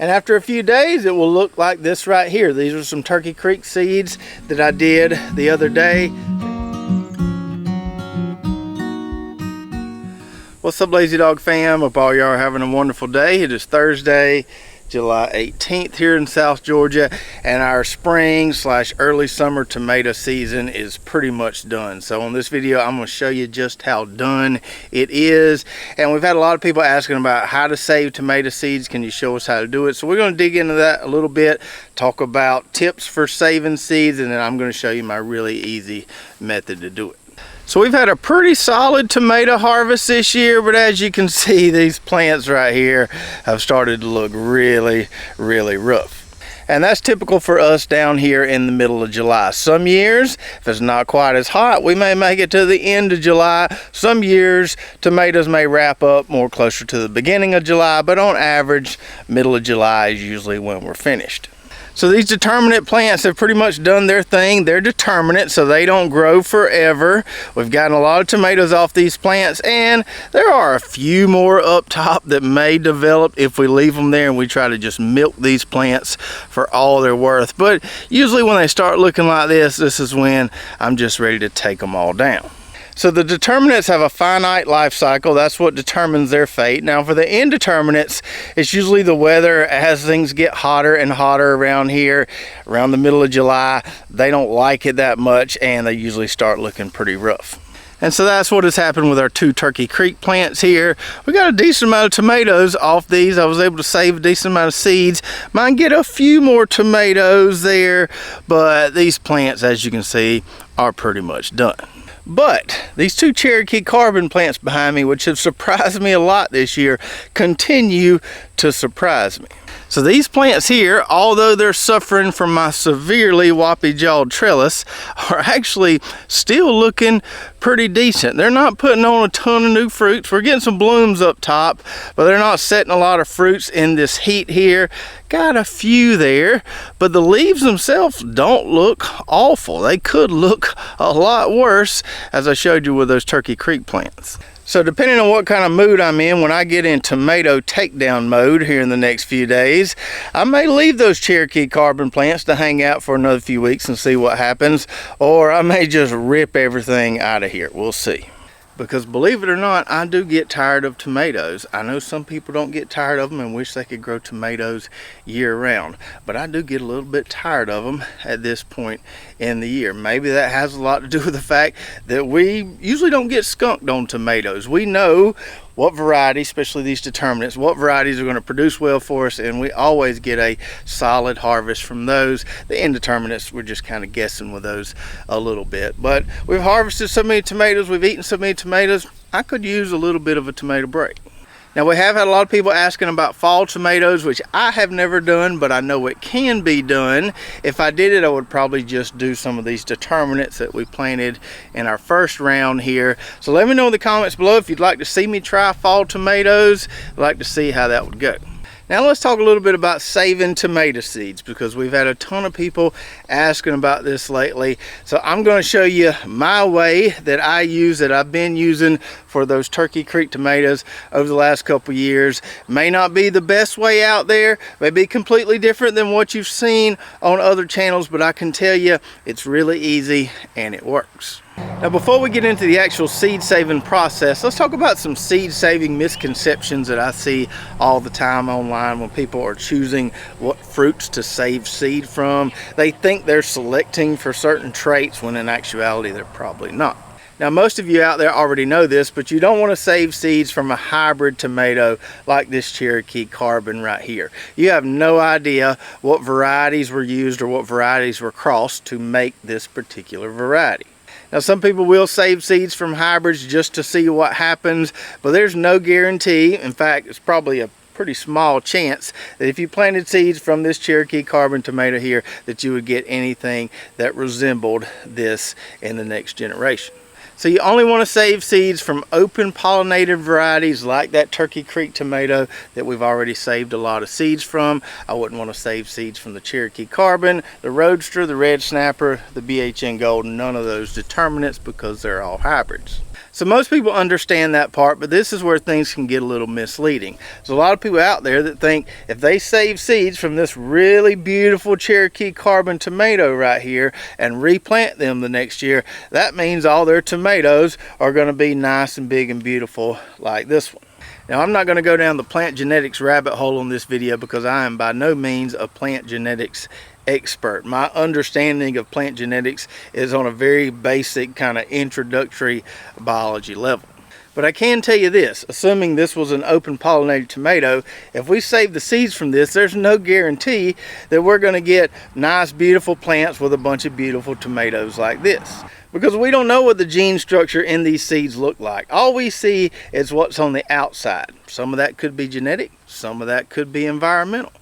And after a few days, it will look like this right here. These are some Turkey Creek seeds that I did the other day. What's up, Lazy Dog fam? Hope all y'all are having a wonderful day. It is Thursday, July 18th here in South Georgia, and our spring / early summer tomato season is pretty much done. So on this video, I'm going to show you just how done it is. And we've had a lot of people asking about how to save tomato seeds. Can you show us how to do it? So we're going to dig into that a little bit, talk about tips for saving seeds, and then I'm going to show you my really easy method to do it. So we've had a pretty solid tomato harvest this year, but as you can see, these plants right here have started to look really rough. And that's typical for us down here in the middle of July. Some years, if it's not quite as hot, we may make it to the end of July. Some years, tomatoes may wrap up more closer to the beginning of July, but on average, middle of July is usually when we're finished. So these determinate plants have pretty much done their thing. They're determinate, so they don't grow forever. We've gotten a lot of tomatoes off these plants, and there are a few more up top that may develop if we leave them there and we try to just milk these plants for all they're worth. But usually when they start looking like this is when I'm just ready to take them all down. So the determinates have a finite life cycle. That's what determines their fate. Now for the indeterminates, it's usually the weather. As things get hotter and hotter around here, around the middle of July, they don't like it that much, and they usually start looking pretty rough. And so that's what has happened with our two Turkey Creek plants here. We got a decent amount of tomatoes off these. I was able to save a decent amount of seeds. Might get a few more tomatoes there, but these plants, as you can see, are pretty much done. But these two Cherokee carbon plants behind me, which have surprised me a lot this year, continue to surprise me. So these plants here, although they're suffering from my severely whoppy-jawed trellis, are actually still looking pretty decent. They're not putting on a ton of new fruits. We're getting some blooms up top, but they're not setting a lot of fruits in this heat here. Got a few there, but the leaves themselves don't look awful. They could look a lot worse, as I showed you with those Turkey Creek plants. So depending on what kind of mood I'm in, when I get in tomato takedown mode here in the next few days, I may leave those Cherokee carbon plants to hang out for another few weeks and see what happens, or I may just rip everything out of here. We'll see. Because believe it or not, I do get tired of tomatoes. I know some people don't get tired of them and wish they could grow tomatoes year round, but I do get a little bit tired of them at this point in the year. Maybe that has a lot to do with the fact that we usually don't get skunked on tomatoes. We know what varieties, especially these determinants, what varieties are going to produce well for us, and we always get a solid harvest from those. The indeterminates, we're just kind of guessing with those a little bit. But we've harvested so many tomatoes, we've eaten so many tomatoes, I could use a little bit of a tomato break. Now we have had a lot of people asking about fall tomatoes, which I have never done, but I know it can be done. If I did it, I would probably just do some of these determinants that we planted in our first round here. So let me know in the comments below if you'd like to see me try fall tomatoes. I'd like to see how that would go. Now let's talk a little bit about saving tomato seeds, because we've had a ton of people asking about this lately. So I'm going to show you my way that I use, that I've been using for those Turkey Creek tomatoes over the last couple years. May not be the best way out there, may be completely different than what you've seen on other channels, but I can tell you it's really easy and it works. Now before we get into the actual seed saving process, let's talk about some seed saving misconceptions that I see all the time online when people are choosing what fruits to save seed from. They think they're selecting for certain traits when in actuality they're probably not. Now most of you out there already know this, but you don't want to save seeds from a hybrid tomato like this Cherokee carbon right here. You have no idea what varieties were used or what varieties were crossed to make this particular variety. Now some people will save seeds from hybrids just to see what happens, but there's no guarantee. In fact, it's probably a pretty small chance that if you planted seeds from this Cherokee carbon tomato here, that you would get anything that resembled this in the next generation. So you only want to save seeds from open-pollinated varieties like that Turkey Creek tomato that we've already saved a lot of seeds from. I wouldn't want to save seeds from the Cherokee Carbon, the Roadster, the Red Snapper, the BHN Gold, none of those determinants, because they're all hybrids. So most people understand that part, but this is where things can get a little misleading. There's a lot of people out there that think if they save seeds from this really beautiful Cherokee carbon tomato right here and replant them the next year, that means all their tomatoes are going to be nice and big and beautiful like this one. Now, I'm not going to go down the plant genetics rabbit hole on this video because I am by no means a plant genetics expert. My understanding of plant genetics is on a very basic kind of introductory biology level. But I can tell you this, assuming this was an open pollinated tomato, if we save the seeds from this, there's no guarantee that we're going to get nice, beautiful plants with a bunch of beautiful tomatoes like this. Because we don't know what the gene structure in these seeds look like. All we see is what's on the outside. Some of that could be genetic, some of that could be environmental.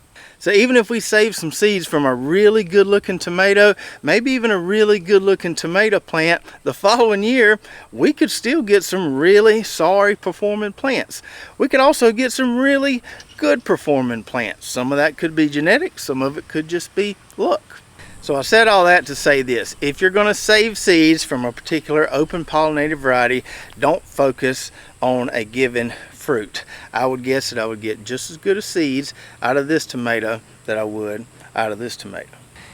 So even if we save some seeds from a really good looking tomato, maybe even a really good looking tomato plant, the following year, we could still get some really sorry performing plants. We could also get some really good performing plants. Some of that could be genetic, some of it could just be luck. So I said all that to say this: if you're going to save seeds from a particular open pollinated variety, don't focus on a given fruit. I would guess that I would get just as good as seeds out of this tomato that I would out of this tomato.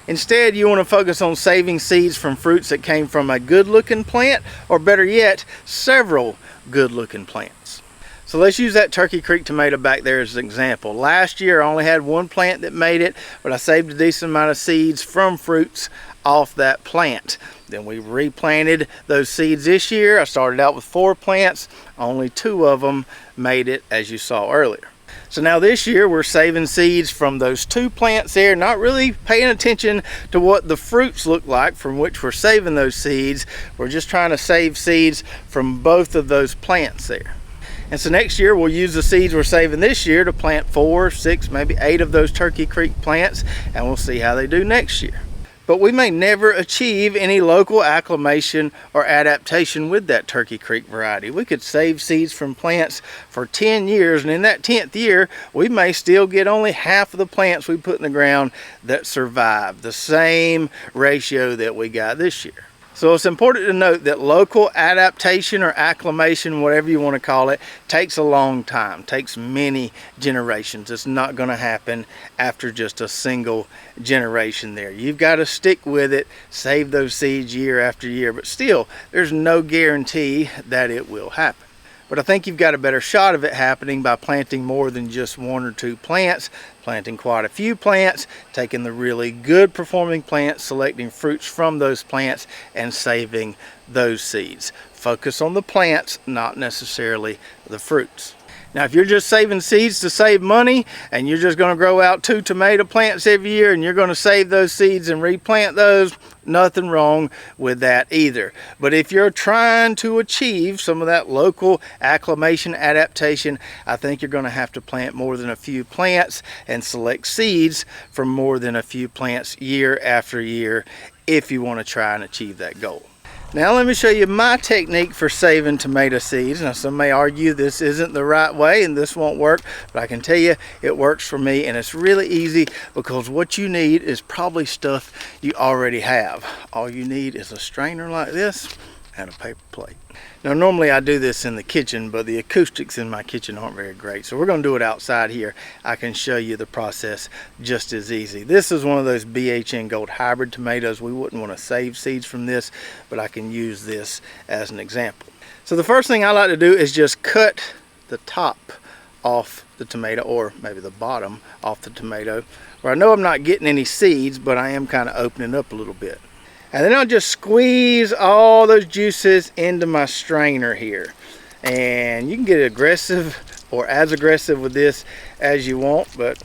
Instead, you want to focus on saving seeds from fruits that came from a good looking plant, or better yet, several good looking plants. So let's use that Turkey Creek tomato back there as an example. Last year I only had one plant that made it, but I saved a decent amount of seeds from fruits off that plant. Then we replanted those seeds this year. I started out with 4 plants. Only 2 of them made it, as you saw earlier. So now this year we're saving seeds from those 2 plants there, not really paying attention to what the fruits look like from which we're saving those seeds. We're just trying to save seeds from both of those plants there. And so next year we'll use the seeds we're saving this year to plant 4, 6, maybe 8 of those Turkey Creek plants, and we'll see how they do next year. But we may never achieve any local acclimation or adaptation with that Turkey Creek variety. We could save seeds from plants for 10 years, and in that 10th year, we may still get only half of the plants we put in the ground that survive, the same ratio that we got this year. So it's important to note that local adaptation or acclimation, whatever you want to call it, takes a long time, takes many generations. It's not going to happen after just a single generation there. You've got to stick with it, save those seeds year after year, but still, there's no guarantee that it will happen. But I think you've got a better shot of it happening by planting more than just 1 or 2 plants, planting quite a few plants, taking the really good performing plants, selecting fruits from those plants, and saving those seeds. Focus on the plants, not necessarily the fruits. Now, if you're just saving seeds to save money and you're just going to grow out 2 tomato plants every year and you're going to save those seeds and replant those, nothing wrong with that either. But if you're trying to achieve some of that local acclimation adaptation, I think you're going to have to plant more than a few plants and select seeds from more than a few plants year after year if you want to try and achieve that goal. Now let me show you my technique for saving tomato seeds. Now some may argue this isn't the right way and this won't work, but I can tell you it works for me, and it's really easy because what you need is probably stuff you already have. All you need is a strainer like this and a paper plate. Now normally I do this in the kitchen, but the acoustics in my kitchen aren't very great, so we're going to do it outside here. I can show you the process just as easy. This is one of those BHN Gold hybrid tomatoes. We wouldn't want to save seeds from this, but I can use this as an example. So the first thing I like to do is just cut the top off the tomato, or maybe the bottom off the tomato, where I know I'm not getting any seeds, but I am kind of opening up a little bit. And then I'll just squeeze all those juices into my strainer here. And you can get aggressive or as aggressive with this as you want, but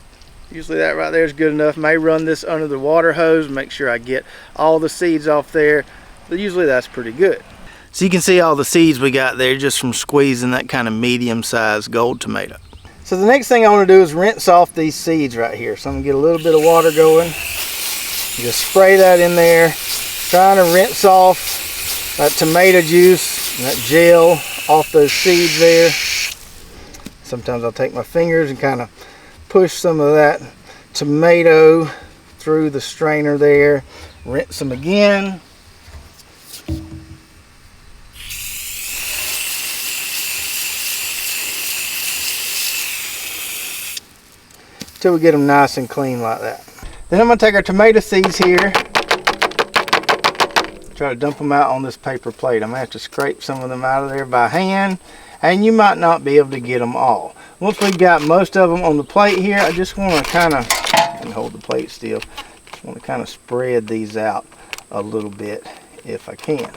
usually that right there is good enough. May run this under the water hose, make sure I get all the seeds off there, but usually that's pretty good. So you can see all the seeds we got there just from squeezing that kind of medium-sized gold tomato. So the next thing I want to do is rinse off these seeds right here. So I'm going to get a little bit of water going. Just spray that in there. Trying to rinse off that tomato juice and that gel off those seeds there. Sometimes I'll take my fingers and kind of push some of that tomato through the strainer there. Rinse them again. until we get them nice and clean like that. Then I'm going to take our tomato seeds here, try to dump them out on this paper plate. I'm going to have to scrape some of them out of there by hand, and you might not be able to get them all. Once we've got most of them on the plate here, I just want to kind of, let me hold the plate still, just want to kind of spread these out a little bit if I can.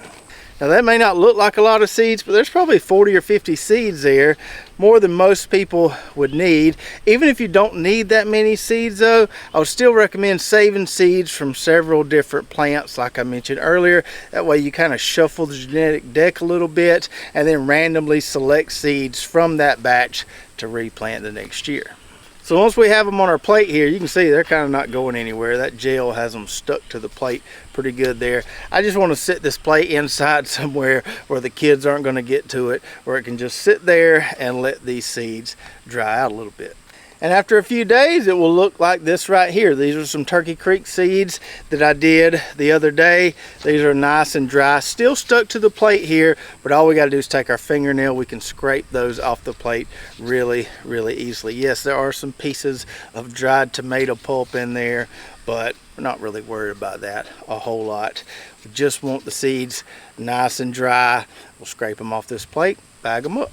Now that may not look like a lot of seeds, but there's probably 40 or 50 seeds there, more than most people would need. Even if you don't need that many seeds though, I would still recommend saving seeds from several different plants like I mentioned earlier. That way you kind of shuffle the genetic deck a little bit and then randomly select seeds from that batch to replant the next year. So once we have them on our plate here, you can see they're kind of not going anywhere. That gel has them stuck to the plate pretty good there. I just want to sit this plate inside somewhere where the kids aren't going to get to it, where it can just sit there and let these seeds dry out a little bit. And after a few days, it will look like this right here. These are some Turkey Creek seeds that I did the other day. These are nice and dry, still stuck to the plate here, but all we got to do is take our fingernail. We can scrape those off the plate really, really easily. Yes, there are some pieces of dried tomato pulp in there, but we're not really worried about that a whole lot. We just want the seeds nice and dry. We'll scrape them off this plate, bag them up.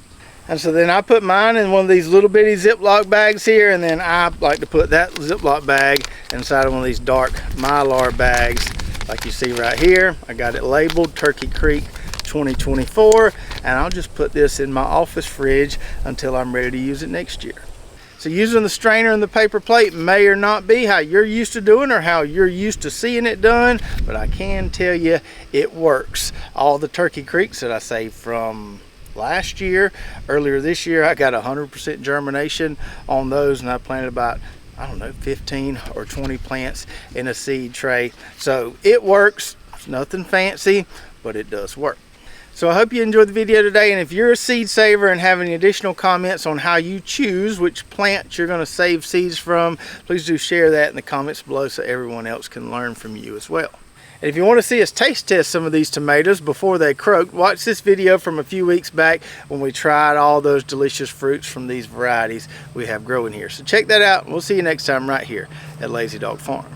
And so then I put mine in one of these little bitty Ziploc bags here, and then I like to put that Ziploc bag inside of one of these dark Mylar bags like you see right here. I got it labeled Turkey Creek 2024, and I'll just put this in my office fridge until I'm ready to use it next year. So using the strainer and the paper plate may or not be how you're used to doing or how you're used to seeing it done, but I can tell you it works. All the Turkey Creeks that I saved from last year, earlier this year, I got 100% germination on those, and I planted about, I don't know, 15 or 20 plants in a seed tray. So it works. It's nothing fancy, but it does work. So I hope you enjoyed the video today, and if you're a seed saver and have any additional comments on how you choose which plant you're going to save seeds from, please do share that in the comments below so everyone else can learn from you as well. And if you want to see us taste test some of these tomatoes before they croak, watch this video from a few weeks back when we tried all those delicious fruits from these varieties we have growing here. So check that out, and we'll see you next time right here at Lazy Dog Farm.